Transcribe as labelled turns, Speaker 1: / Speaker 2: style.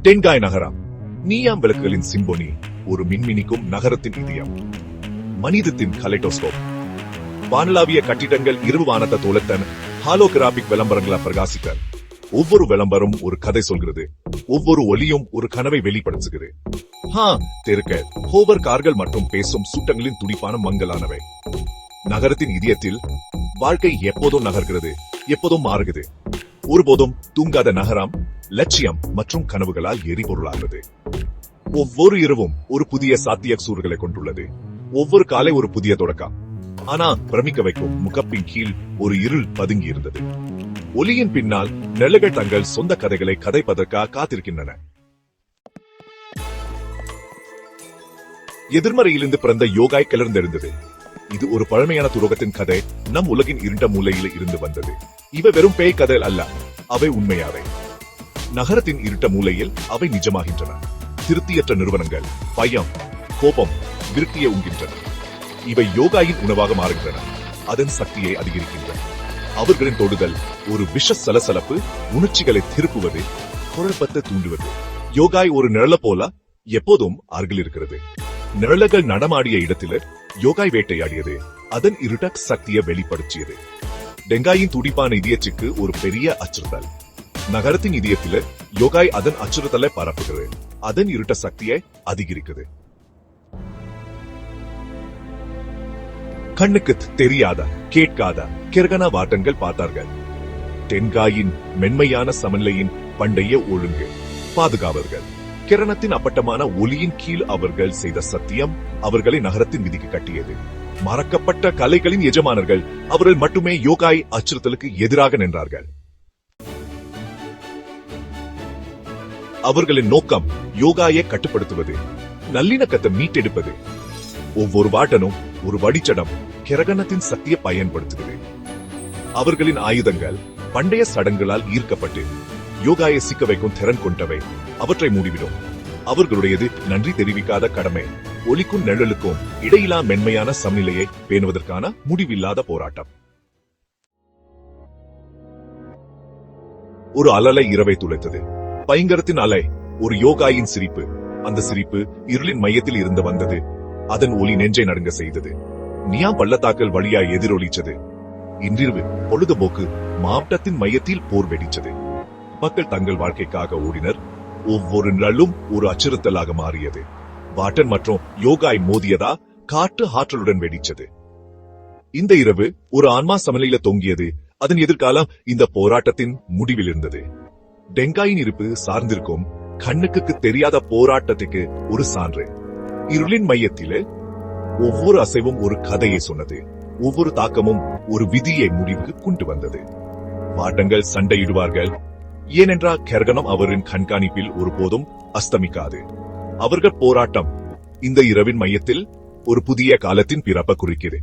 Speaker 1: டென்காய் நகரம் நீயாம் விளக்குகளின் சிம்போனி, ஒரு மின்மினிக்கும் நகரத்தின் இதயம், மனிதத்தின் கலைடோஸ்கோப். வானளாவிய கட்டிடங்கள் இரவு வானத்தை தோலத்தன் ஹாலோகிராபிக் விளம்பரங்களா பிரகாசிக்க. ஒவ்வொரு விளம்பரம் ஒரு கதை சொல்கிறது, ஒவ்வொரு ஒலியும் ஒரு கனவை வெளிப்படுத்துகிறது. தெருக்கள், ஹோவர் கார்கள் மற்றும் பேசும் சூட்டங்களின் துடிப்பான மங்கலானவை. நகரத்தின் இதயத்தில் வாழ்க்கை எப்போதும் நகர்கிறது, எப்போதும் மாறுகிறது. ஒருபோதும் தூங்காத நகரம் லட்சியம் மற்றும் கனவுகளால் எரிபொருளாகிறது. ஒவ்வொரு இரவும் ஒரு புதிய சாத்திய சூறுகளை கொண்டுள்ளது, ஒவ்வொரு காலை ஒரு புதிய தொடக்கம். ஆனா பிரமிக்க வைக்கும் முகப்பின் கீழ் ஒரு இருள் பதுங்கி இருந்தது. ஒலியின் பின்னால் நிழல்கள் தங்கள் சொந்த கதைகளை கதைப்பதற்காக காத்திருக்கின்றன. எதிர்மறையிலிருந்து பிறந்த யோகாய் கிளர்ந்தெழுந்தது. இது ஒரு பழமையான துரோகத்தின் கதை, நம் உலகின் இருண்ட மூலையில் இருந்து வந்தது. இவை வெறும் பேய் கதை அல்ல, அவை உண்மையாவை. நகரத்தின் இருட்ட மூலையில் அவை நிஜமாகின்றன. திருப்தியற்ற நிறுவனங்கள் பயம், கோபம், விருத்தியை உண்கின்றன. இவை யோகாயின் உணவாக மாறுகின்றன, அதன் சக்தியை அதிகரிக்கின்றன. அவர்களின் தொடுதல் ஒரு விஷ சலசலப்பு, உணர்ச்சிகளை திருப்புவது, குழப்பத்தை தூண்டுவது. யோகாய் ஒரு நிழல போல எப்போதும் அருகில் இருக்கிறது. நிழல்கள் நடமாடிய இடத்தில் யோகாய் வேட்டையாடியது, அதன் இருட்ட சக்தியை வெளிப்படுத்தியது. டெங்காயின் துடிப்பான இதயத்துக்கு ஒரு பெரிய அச்சுறுத்தல். நகரத்தின் இதயத்தில் யோகாய் அதன் அச்சுறுத்தலை பரப்புகிறது, அதன் இருட்ட சக்தியை அதிகரிக்குது. கண்ணுக்கு தெரியாத, கேட்காத கிரகண வாட்டங்கள் பார்த்தார்கள். டென்காயின் மென்மையான சமநிலையின் பண்டைய ஒழுங்கு பாதுகாவர்கள். கிரணத்தின் அப்பட்டமான ஒலியின் கீழ் அவர்கள் செய்த சத்தியம் அவர்களை நகரத்தின் விதிக்கு கட்டியது. மறக்கப்பட்ட கலைகளின் எஜமானர்கள் அவர்கள் மட்டுமே யோகாய் அச்சுறுத்தலுக்கு எதிராக நின்றார்கள். அவர்களின் நோக்கம் யோகாயை கட்டுப்படுத்துவது, நல்லிணக்கத்தை மீட்டெடுப்பது. ஒவ்வொரு வாட்டனும் ஒரு வடிச்சடம் கிரகணத்தின் சக்தியை பயன்படுத்துகிறது. அவர்களின் ஆயுதங்கள் பண்டைய சடங்குகளால் ஈர்க்கப்பட்டு யோகாயை சிக்க வைக்கும் திறன் கொண்டவை. அவற்றை மூடிவிடும். அவர்களுடையது நன்றி தெரிவிக்காத கடமை, ஒலிக்கும் நிழலுக்கும் இடையிலா மென்மையான சமநிலையை பேணுவதற்கான முடிவில்லாத போராட்டம். ஒரு அலலை இரவை துளைத்தது. பயங்கரத்தின் அலை, ஒரு யோகாயின் சிரிப்பு. அந்த சிரிப்பு இருளின் மையத்தில் இருந்து வந்தது. அதன் ஒலி நெஞ்சை நடுங்க செய்தது. நியா பள்ளத்தாக்கல் வழியா எதிரொலிச்சது. இன்றிரவு பொழுதுபோக்கு மாவட்டத்தின் மையத்தில் போர் வெடிச்சது. மக்கள் தங்கள் வாழ்க்கைக்காக ஓடினர். ஒவ்வொரு நாளும் ஒரு அச்சுறுத்தலாக மாறியது. வாட்டன் மற்றும் யோகாய் மோதியதா காற்று ஆற்றலுடன் வெடிச்சது. இந்த இரவு ஒரு ஆன்மா சமநிலையில தொங்கியது. அதன் எதிர்காலம் இந்த போராட்டத்தின் முடிவில் இருந்தது. டெங்காயின் இருப்பு சார்ந்திருக்கும் கண்ணுக்கு தெரியாத போராட்டத்துக்கு ஒரு சான்று. இருளின் மையத்திலே ஒவ்வொரு அசைவும் ஒரு கதையை சொன்னது. ஒவ்வொரு தாக்கமும் ஒரு விதியை முடிவுக்கு கொண்டு வந்தது. வாட்டங்கள் சண்டையிடுவார்கள், ஏனென்றால் கிரகணம் அவரின் கண்காணிப்பில் ஒருபோதும் அஸ்தமிக்காது. அவர்கள் போராட்டம் இந்த இரவின் மையத்தில் ஒரு புதிய காலத்தின் பிறப்பை குறிக்கிறது.